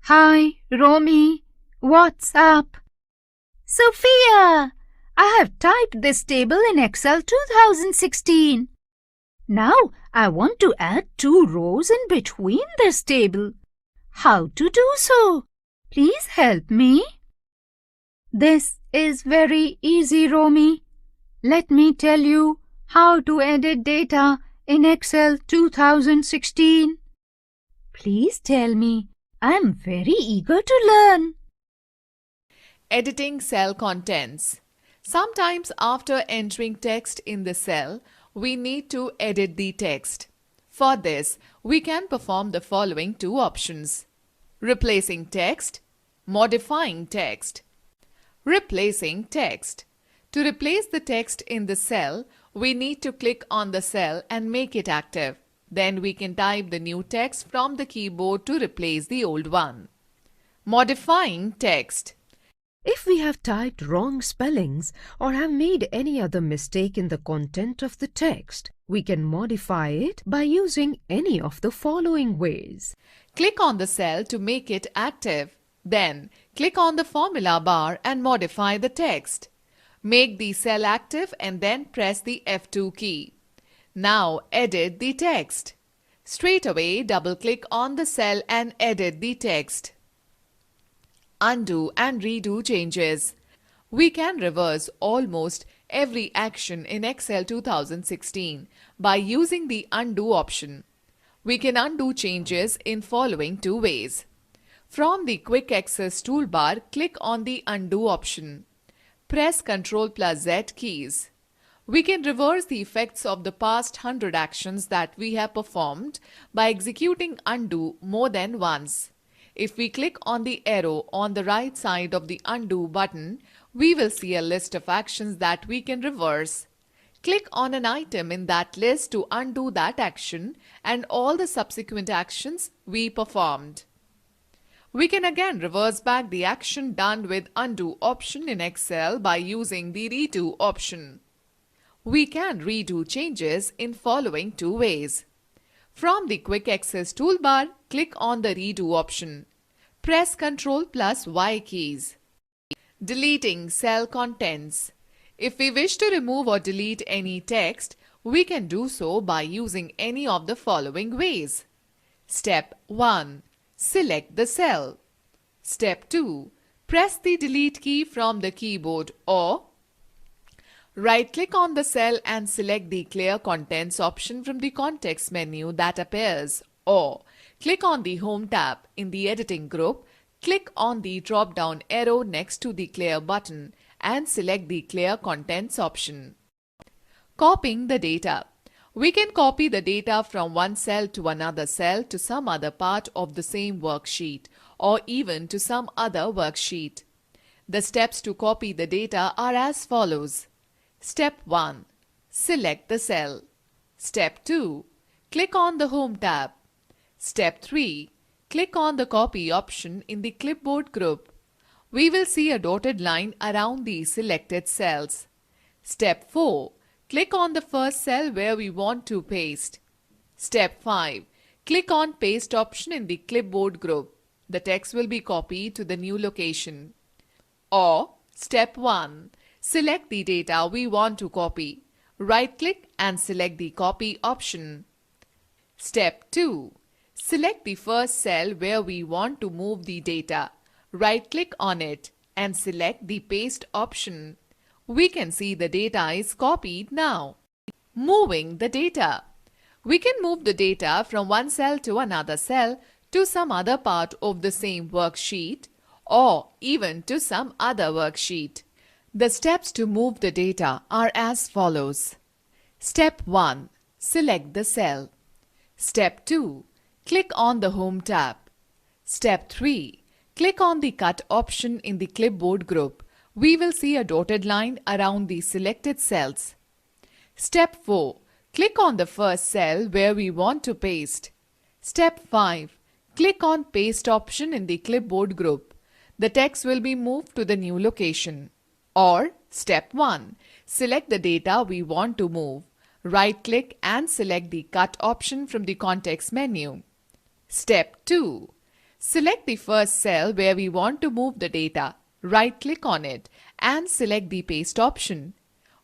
Hi, Romy. What's up? Sophia, I have typed this table in Excel 2016. Now I want to add 2 rows in between this table. How to do so? Please help me. This is very easy, Romy. Let me tell you how to edit data in Excel 2016. Please tell me. I am very eager to learn. Editing cell contents. Sometimes after entering text in the cell, we need to edit the text. For this, we can perform the following 2 options. Replacing text, modifying text. Replacing text. To replace the text in the cell, we need to click on the cell and make it active. Then we can type the new text from the keyboard to replace the old one. Modifying text. If we have typed wrong spellings or have made any other mistake in the content of the text, we can modify it by using any of the following ways. Click on the cell to make it active. Then, click on the formula bar and modify the text. Make the cell active and then press the F2 key. Now, edit the text. Straight away, double-click on the cell and edit the text. Undo and redo changes. We can reverse almost every action in Excel 2016 by using the undo option. We can undo changes in following 2 ways. From the Quick Access toolbar, click on the undo option. Press Ctrl plus Z keys. We can reverse the effects of the past 100 actions that we have performed by executing undo more than once. If we click on the arrow on the right side of the undo button, we will see a list of actions that we can reverse. Click on an item in that list to undo that action and all the subsequent actions we performed. We can again reverse back the action done with undo option in Excel by using the redo option. We can redo changes in following 2 ways. From the Quick Access toolbar, click on the redo option. Press Ctrl plus Y keys. Deleting cell contents. If we wish to remove or delete any text, we can do so by using any of the following ways. Step 1. Select the cell. Step 2. Press the delete key from the keyboard or right-click on the cell and select the Clear Contents option from the context menu that appears, or click on the Home tab in the Editing group, click on the drop-down arrow next to the Clear button and select the Clear Contents option. Copying the data. We can copy the data from one cell to another cell to some other part of the same worksheet or even to some other worksheet. The steps to copy the data are as follows. Step 1. Select the cell. Step 2. Click on the Home tab. Step 3. Click on the Copy option in the Clipboard group. We will see a dotted line around the selected cells. Step 4. Click on the first cell where we want to paste. Step 5. Click on Paste option in the Clipboard group. The text will be copied to the new location. Or Step 1. Select the data we want to copy. Right-click and select the Copy option. Step 2. Select the first cell where we want to move the data. Right-click on it and select the Paste option. We can see the data is copied now. Moving the data. We can move the data from one cell to another cell to some other part of the same worksheet or even to some other worksheet. The steps to move the data are as follows. Step 1. Select the cell. Step 2. Click on the Home tab. Step 3. Click on the Cut option in the Clipboard group. We will see a dotted line around the selected cells. Step 4. Click on the first cell where we want to paste. Step 5. Click on Paste option in the Clipboard group. The text will be moved to the new location. Or Step 1. Select the data we want to move. Right-click and select the Cut option from the context menu. Step 2. Select the first cell where we want to move the data. Right-click on it and select the Paste option.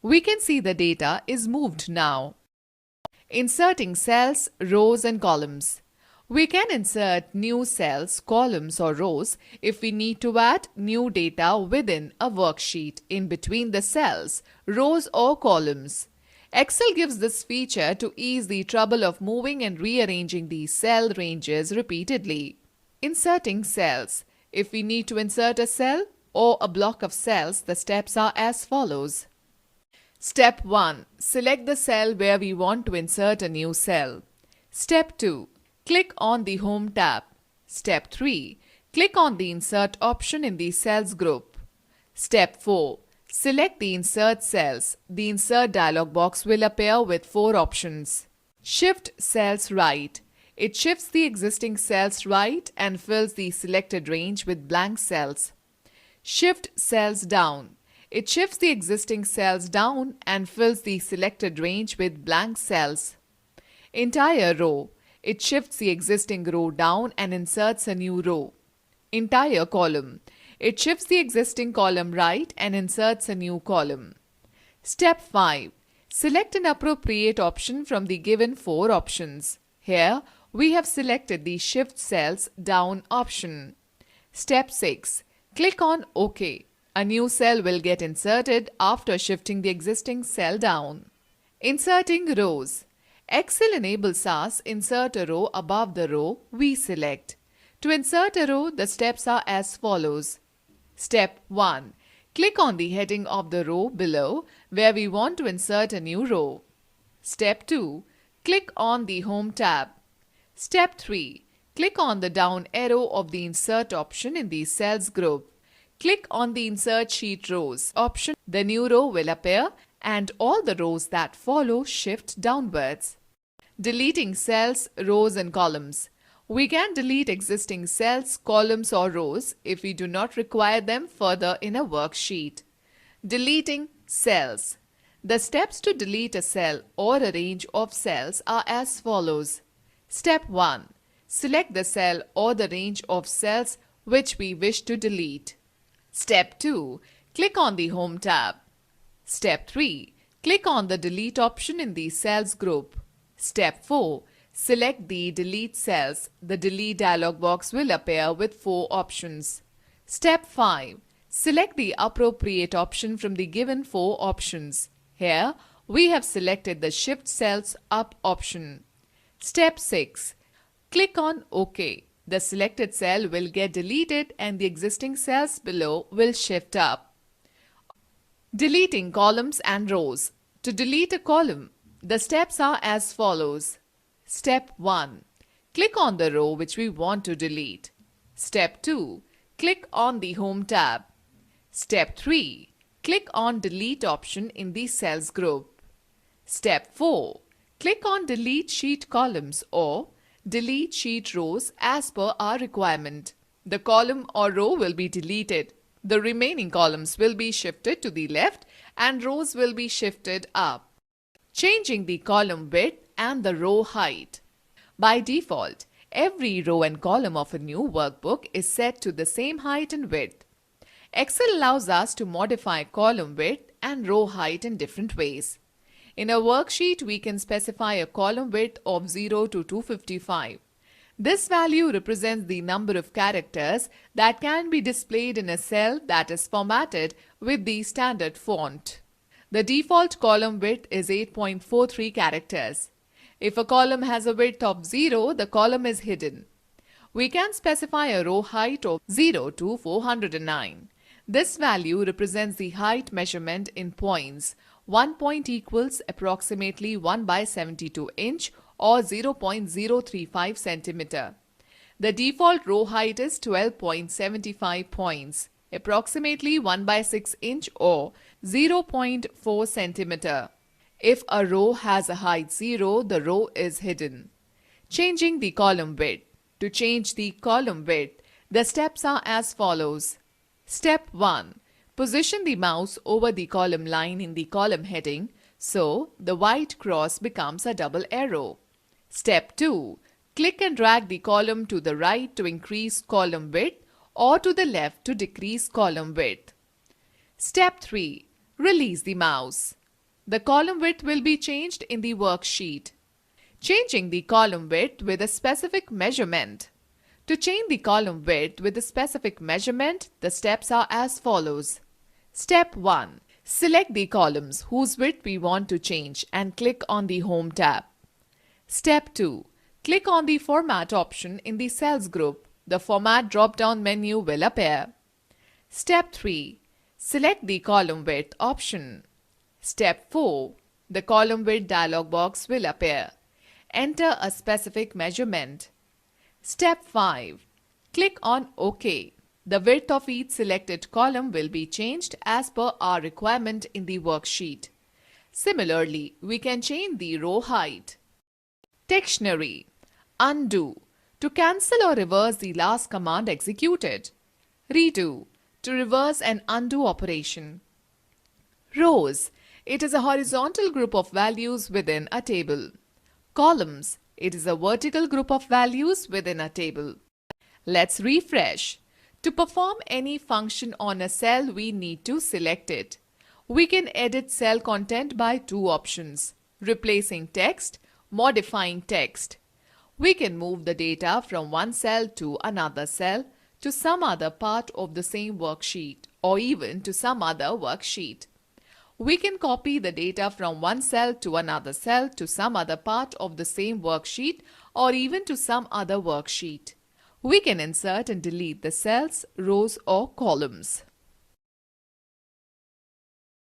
We can see the data is moved now. Inserting cells, rows and columns. We can insert new cells, columns or rows if we need to add new data within a worksheet in between the cells, rows or columns. Excel gives this feature to ease the trouble of moving and rearranging the cell ranges repeatedly. Inserting cells. If we need to insert a cell or a block of cells, the steps are as follows. Step 1. Select the cell where we want to insert a new cell. Step 2. Click on the Home tab. Step 3. Click on the Insert option in the Cells group. Step 4. Select the Insert cells. The Insert dialog box will appear with 4 options. Shift cells right. It shifts the existing cells right and fills the selected range with blank cells. Shift cells down. It shifts the existing cells down and fills the selected range with blank cells. Entire row. It shifts the existing row down and inserts a new row. Entire column. It shifts the existing column right and inserts a new column. Step 5. Select an appropriate option from the given 4 options. Here, we have selected the Shift Cells Down option. Step 6. Click on OK. A new cell will get inserted after shifting the existing cell down. Inserting rows. Excel enables us insert a row above the row we select. To insert a row, the steps are as follows. Step 1. Click on the heading of the row below where we want to insert a new row. Step 2. Click on the Home tab. Step 3. Click on the down arrow of the Insert option in the Cells group. Click on the Insert Sheet Rows option. The new row will appear and all the rows that follow shift downwards. Deleting cells, rows and columns. We can delete existing cells, columns or rows if we do not require them further in a worksheet. Deleting cells. The steps to delete a cell or a range of cells are as follows. Step 1. Select the cell or the range of cells which we wish to delete. Step 2. Click on the Home tab. Step 3. Click on the Delete option in the Cells group. Step 4. Select the Delete cells. The Delete dialog box will appear with 4 options. Step 5. Select the appropriate option from the given 4 options. Here, we have selected the Shift Cells Up option. Step 6. Click on OK. The selected cell will get deleted and the existing cells below will shift up. Deleting columns and rows. To delete a column, the steps are as follows. Step 1. Click on the row which we want to delete. Step 2. Click on the Home tab. Step 3. Click on Delete option in the Cells group. Step 4. Click on Delete Sheet Columns or Delete Sheet Rows as per our requirement. The column or row will be deleted. The remaining columns will be shifted to the left and rows will be shifted up. Changing the column width and the row height. By default, every row and column of a new workbook is set to the same height and width. Excel allows us to modify column width and row height in different ways. In a worksheet, we can specify a column width of 0 to 255. This value represents the number of characters that can be displayed in a cell that is formatted with the standard font. The default column width is 8.43 characters. If a column has a width of 0, the column is hidden. We can specify a row height of 0 to 409. This value represents the height measurement in points. 1 point equals approximately 1 by 72 inch or 0.035 centimeter. The default row height is 12.75 points, approximately 1 by 6 inch or 0.4 centimeter. If a row has a height 0, the row is hidden. Changing the column width. To change the column width, the steps are as follows. Step 1. Position the mouse over the column line in the column heading so the white cross becomes a double arrow. Step 2. Click and drag the column to the right to increase column width or to the left to decrease column width. Step 3. Release the mouse. The column width will be changed in the worksheet. Changing the column width with a specific measurement. To change the column width with a specific measurement, the steps are as follows. Step 1. Select the columns whose width we want to change and click on the Home tab. Step 2. Click on the Format option in the Cells group. The Format drop-down menu will appear. Step 3. Select the Column Width option. Step 4. The Column Width dialog box will appear. Enter a specific measurement. Step 5. Click on OK. The width of each selected column will be changed as per our requirement in the worksheet. Similarly, we can change the row height. Dictionary. Undo. To cancel or reverse the last command executed. Redo. To reverse an undo operation. Rows. It is a horizontal group of values within a table. Columns. It is a vertical group of values within a table. Let's refresh. To perform any function on a cell, we need to select it. We can edit cell content by two options: replacing text, modifying text. We can move the data from one cell to another cell, to some other part of the same worksheet, or even to some other worksheet. We can copy the data from one cell to another cell, to some other part of the same worksheet, or even to some other worksheet. We can insert and delete the cells, rows, or columns.